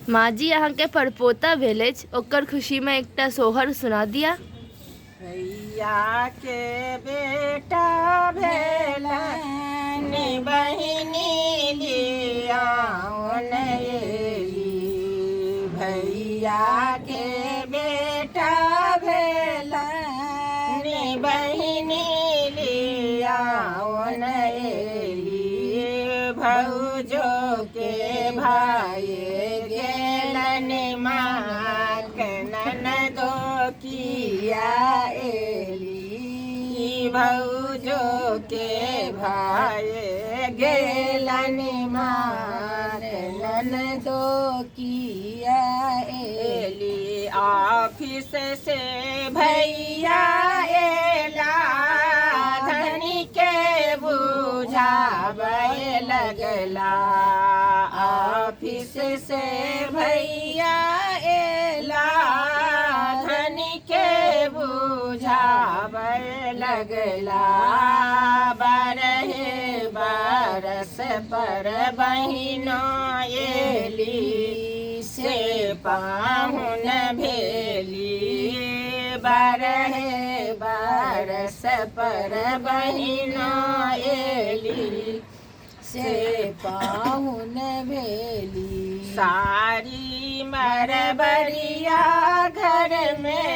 माँ जी यहाँ के परपोता भेले ओकर खुशी में एकटा सोहर सुना दिया। भैया के बेटा भेलन बहिनी लियाओन एली। भैया के बेटा भेलन बहिनी लियाओन एली। भौजो के भाई गेलन माँ के ननदो किया एली। भौजो के भाई गेलन माँ के ननदो किया एली। ऑफिस से भैया एला धनी के बुझावे लगला। ऑफिस से भैया एला धनी के बुझावे लगला। बारहे बरस पर बहिनों एली से पाहुन भेली। बारहे बरस पर बहिनों एली से पाहुन भेली। सारी मरबरिया घर में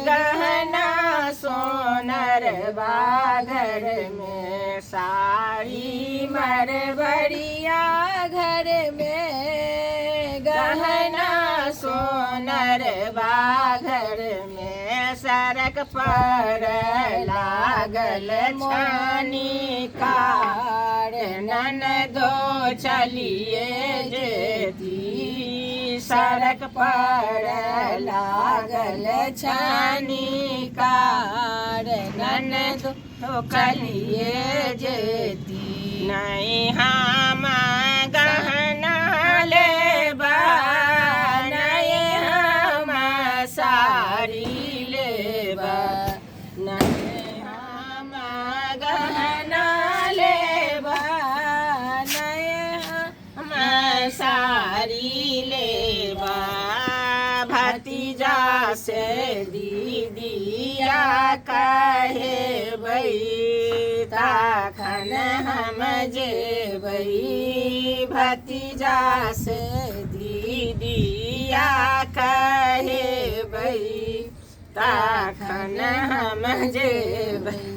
गहना सोनर बा घर में। सारी मरबरिया घर में गहना सोनर बा घर में। सड़क पर लागल छानी कार ननदो चलिए जेती। सड़क पर लागल छानी कार ननदो चलिए जेती। नहीं हम गहना लेबा नहीं हम साड़ी लेबा। नहीं हम गहना लेबा नहीं हम साड़ी लेबा। भतीजा से दीदिया कहे भई ताखन हम जेबई। भतीजा से दीदिया कहे भई ताखन हम जेबई।